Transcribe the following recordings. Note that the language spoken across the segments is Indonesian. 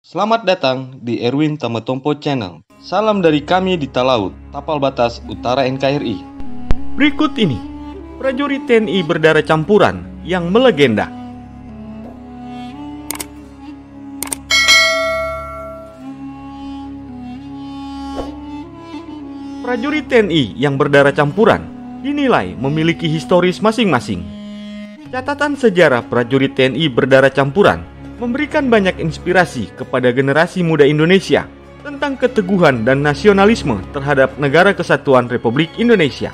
Selamat datang di Erwin Tametompo Channel. Salam dari kami di Talaut, Tapal Batas Utara NKRI. Berikut ini, prajurit TNI berdarah campuran yang melegenda. Prajurit TNI yang berdarah campuran dinilai memiliki historis masing-masing. Catatan sejarah prajurit TNI berdarah campuran memberikan banyak inspirasi kepada generasi muda Indonesia tentang keteguhan dan nasionalisme terhadap Negara Kesatuan Republik Indonesia.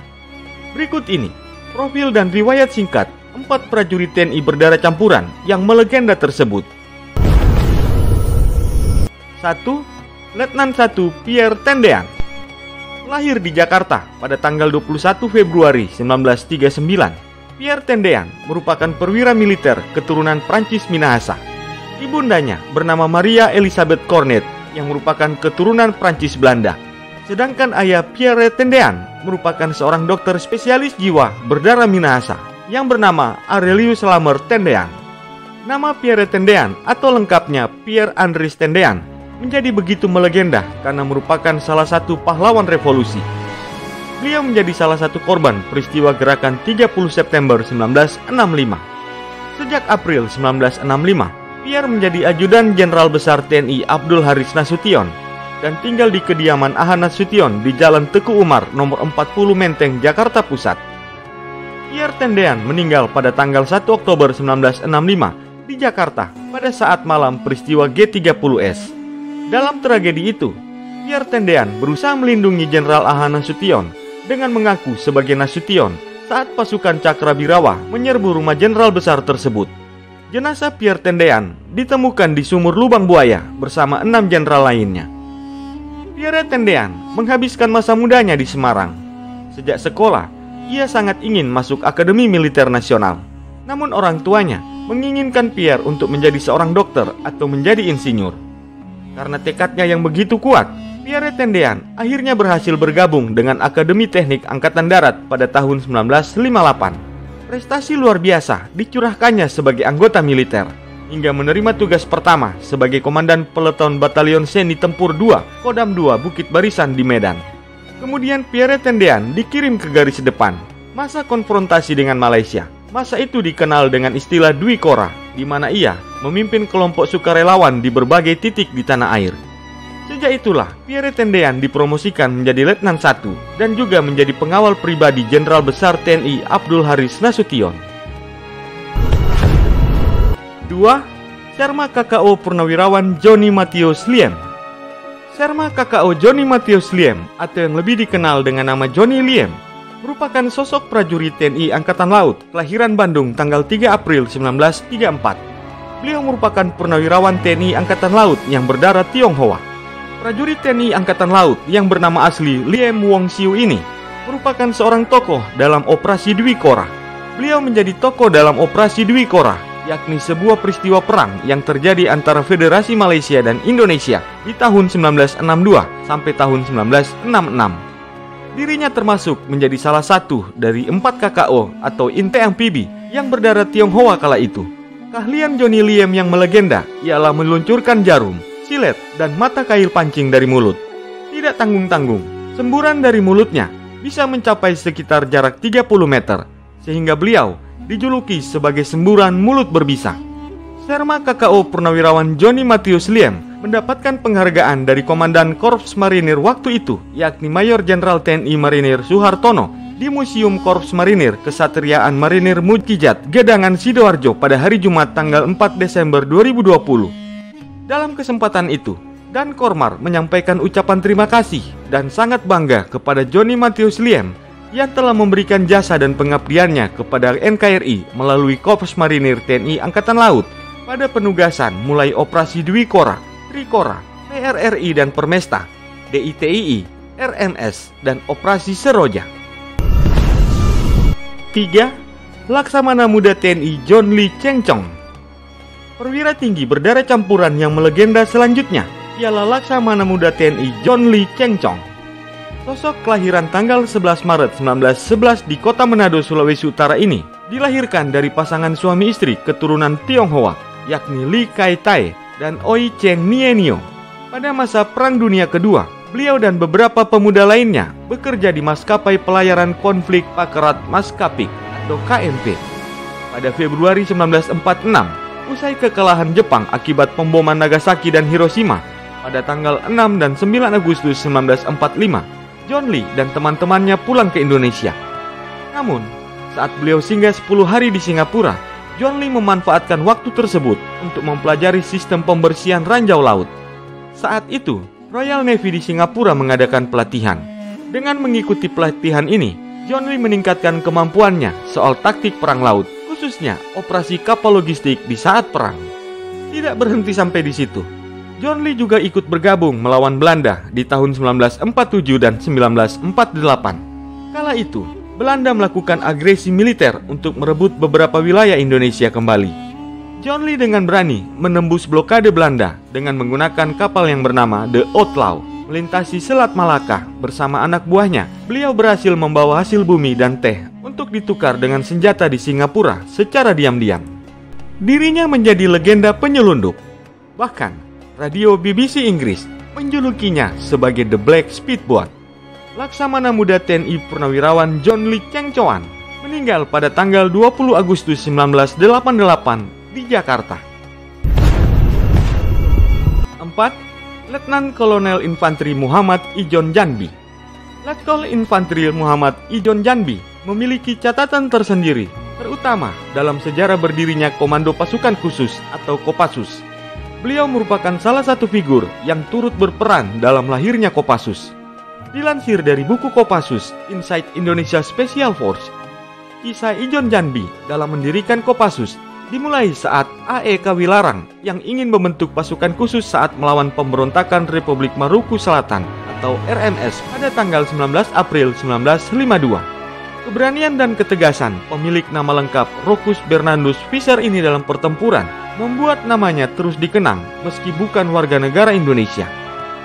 Berikut ini profil dan riwayat singkat 4 prajurit TNI berdarah campuran yang melegenda tersebut. 1. Letnan 1 Pierre Tendean. Lahir di Jakarta pada tanggal 21 Februari 1939. Pierre Tendean merupakan perwira militer keturunan Prancis Minahasa. Ibundanya bernama Maria Elizabeth Cornet yang merupakan keturunan Prancis Belanda. Sedangkan ayah Pierre Tendean merupakan seorang dokter spesialis jiwa berdarah Minahasa yang bernama Aurelius Lamer Tendean. Nama Pierre Tendean atau lengkapnya Pierre Andries Tendean menjadi begitu melegenda karena merupakan salah satu pahlawan revolusi. Beliau menjadi salah satu korban peristiwa gerakan 30 September 1965. Sejak April 1965, Pierre menjadi ajudan Jenderal Besar TNI Abdul Haris Nasution dan tinggal di kediaman AH Nasution di Jalan Teku Umar nomor 40 Menteng, Jakarta Pusat. Pierre Tendean meninggal pada tanggal 1 Oktober 1965 di Jakarta pada saat malam peristiwa G30S. Dalam tragedi itu, Pierre Tendean berusaha melindungi Jenderal AH Nasution dengan mengaku sebagai Nasution saat pasukan Cakrabirawa menyerbu rumah Jenderal Besar tersebut. Jenazah Pierre Tendean ditemukan di sumur lubang buaya bersama 6 jenderal lainnya. Pierre Tendean menghabiskan masa mudanya di Semarang. Sejak sekolah, ia sangat ingin masuk Akademi Militer Nasional. Namun orang tuanya menginginkan Pierre untuk menjadi seorang dokter atau menjadi insinyur. Karena tekadnya yang begitu kuat, Pierre Tendean akhirnya berhasil bergabung dengan Akademi Teknik Angkatan Darat pada tahun 1958. Prestasi luar biasa dicurahkannya sebagai anggota militer, hingga menerima tugas pertama sebagai Komandan Peleton Batalion Seni Tempur 2, Kodam 2 Bukit Barisan di Medan. Kemudian Pierre Tendean dikirim ke garis depan, masa konfrontasi dengan Malaysia. Masa itu dikenal dengan istilah Dwi Kora, di mana ia memimpin kelompok sukarelawan di berbagai titik di tanah air. Sejak itulah, Pierre Tendean dipromosikan menjadi Letnan 1 dan juga menjadi pengawal pribadi Jenderal Besar TNI Abdul Haris Nasution. 2. Serma KKO Purnawirawan Johnny Mathieu Liem. Serma KKO Johnny Mathieu Liem atau yang lebih dikenal dengan nama Johnny Liem merupakan sosok prajurit TNI Angkatan Laut kelahiran Bandung tanggal 3 April 1934. Beliau merupakan purnawirawan TNI Angkatan Laut yang berdarah Tionghoa. Prajurit TNI Angkatan Laut yang bernama asli Liem Wong Siu ini merupakan seorang tokoh dalam Operasi Dwi Kora. Beliau menjadi tokoh dalam Operasi Dwi Kora, yakni sebuah peristiwa perang yang terjadi antara Federasi Malaysia dan Indonesia di tahun 1962 sampai tahun 1966. Dirinya termasuk menjadi salah satu dari 4 KKO atau intai amfibi yang berdarah Tionghoa kala itu. Keahlian Johnny Liem yang melegenda ialah meluncurkan jarum, silet, dan mata kail pancing dari mulut. Tidak tanggung-tanggung, semburan dari mulutnya bisa mencapai sekitar jarak 30 meter, sehingga beliau dijuluki sebagai semburan mulut berbisa. Serma KKO Purnawirawan Johnny Mathieu Liem mendapatkan penghargaan dari Komandan Korps Marinir waktu itu, yakni Mayor Jenderal TNI Marinir Suhartono, di Museum Korps Marinir Kesatriaan Marinir Mukjizat Gedangan Sidoarjo pada hari Jumat tanggal 4 Desember 2020. Dalam kesempatan itu, Dan Kormar menyampaikan ucapan terima kasih dan sangat bangga kepada Johnny Mathieu Liem yang telah memberikan jasa dan pengabdiannya kepada NKRI melalui Korps Marinir TNI Angkatan Laut pada penugasan mulai Operasi Dwi Kora, Trikora, PRRI dan Permesta, DITII, RMS, dan Operasi Seroja. 3. Laksamana Muda TNI John Lee Cheng Chong. Perwira tinggi berdarah campuran yang melegenda selanjutnya ialah Laksamana Muda TNI John Lee Cheng Chong. Sosok kelahiran tanggal 11 Maret 1911 di kota Manado, Sulawesi Utara ini dilahirkan dari pasangan suami istri keturunan Tionghoa, yakni Lee Kai Tai dan Oi Cheng Nienio. Pada masa Perang Dunia Kedua, beliau dan beberapa pemuda lainnya bekerja di maskapai pelayaran konflik Pakerat Maskapik atau KMP. Pada Februari 1946, usai kekalahan Jepang akibat pemboman Nagasaki dan Hiroshima, pada tanggal 6 dan 9 Agustus 1945, John Lee dan teman-temannya pulang ke Indonesia. Namun, saat beliau singgah 10 hari di Singapura, John Lee memanfaatkan waktu tersebut untuk mempelajari sistem pembersihan ranjau laut. Saat itu, Royal Navy di Singapura mengadakan pelatihan. Dengan mengikuti pelatihan ini, John Lee meningkatkan kemampuannya soal taktik perang laut, khususnya operasi kapal logistik di saat perang. Tidak berhenti sampai di situ. John Lee juga ikut bergabung melawan Belanda di tahun 1947 dan 1948. Kala itu, Belanda melakukan agresi militer untuk merebut beberapa wilayah Indonesia kembali. John Lee dengan berani menembus blokade Belanda dengan menggunakan kapal yang bernama The Outlaw, melintasi Selat Malaka bersama anak buahnya. Beliau berhasil membawa hasil bumi dan teh untuk ditukar dengan senjata di Singapura secara diam-diam. Dirinya menjadi legenda penyelundup. Bahkan, radio BBC Inggris menjulukinya sebagai The Black Speedboat. Laksamana muda TNI Purnawirawan John Lee Cheng Choan meninggal pada tanggal 20 Agustus 1988 di Jakarta. 4. Letnan Kolonel Infanteri Muhammad Ijon Janbi. Letkol Infanteri Muhammad Ijon Janbi memiliki catatan tersendiri, terutama dalam sejarah berdirinya Komando Pasukan Khusus atau Kopassus. Beliau merupakan salah satu figur yang turut berperan dalam lahirnya Kopassus. Dilansir dari buku Kopassus, Inside Indonesia Special Force, kisah Ijon Janbi dalam mendirikan Kopassus dimulai saat A.E. Kawilarang yang ingin membentuk pasukan khusus saat melawan pemberontakan Republik Maluku Selatan atau RMS pada tanggal 19 April 1952. Keberanian dan ketegasan pemilik nama lengkap Rokus Bernardus Visser ini dalam pertempuran membuat namanya terus dikenang meski bukan warga negara Indonesia.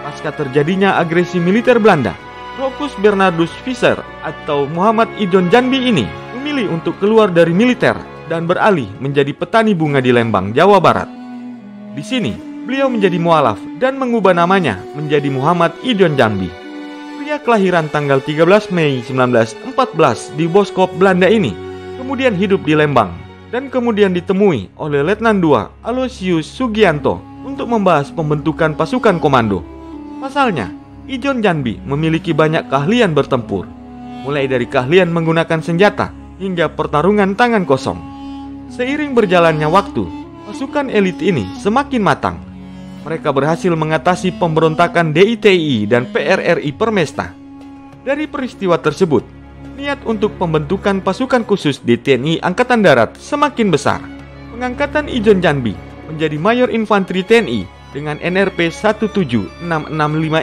Pasca terjadinya agresi militer Belanda, Rokus Bernardus Visser atau Muhammad Ijon Janbi ini memilih untuk keluar dari militer dan beralih menjadi petani bunga di Lembang, Jawa Barat. Di sini, beliau menjadi mualaf dan mengubah namanya menjadi Muhammad Ijon Janbi. Pria kelahiran tanggal 13 Mei 1914 di Boskop, Belanda ini kemudian hidup di Lembang dan kemudian ditemui oleh Letnan II Aloysius Sugianto untuk membahas pembentukan pasukan komando. Pasalnya, Ijon Janbi memiliki banyak keahlian bertempur, mulai dari keahlian menggunakan senjata hingga pertarungan tangan kosong. Seiring berjalannya waktu, pasukan elit ini semakin matang. Mereka berhasil mengatasi pemberontakan DITI dan PRRI Permesta. Dari peristiwa tersebut, niat untuk pembentukan pasukan khusus di TNI Angkatan Darat semakin besar. Pengangkatan Ijon Janbi menjadi Mayor Infanteri TNI dengan NRP 17665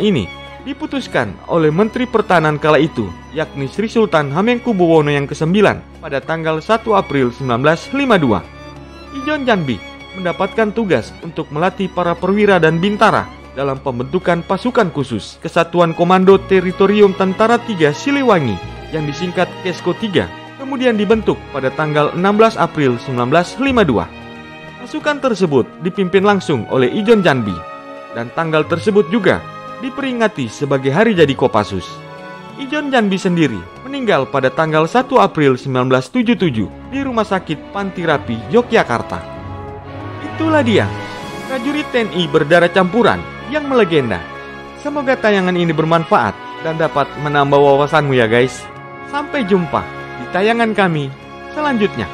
ini diputuskan oleh Menteri Pertahanan kala itu, yakni Sri Sultan Hamengkubuwono yang ke-9 pada tanggal 1 April 1952. Ijon Janbi mendapatkan tugas untuk melatih para perwira dan bintara dalam pembentukan pasukan khusus Kesatuan Komando Teritorium Tentara 3 Siliwangi yang disingkat KESKO 3, kemudian dibentuk pada tanggal 16 April 1952. Pasukan tersebut dipimpin langsung oleh Ijon Janbi, dan tanggal tersebut juga diperingati sebagai hari jadi Kopassus. Ijon Janbi sendiri meninggal pada tanggal 1 April 1977 di Rumah Sakit Pantirapi, Yogyakarta. Itulah dia, prajurit TNI berdarah campuran yang melegenda. Semoga tayangan ini bermanfaat dan dapat menambah wawasanmu ya guys. Sampai jumpa di tayangan kami selanjutnya.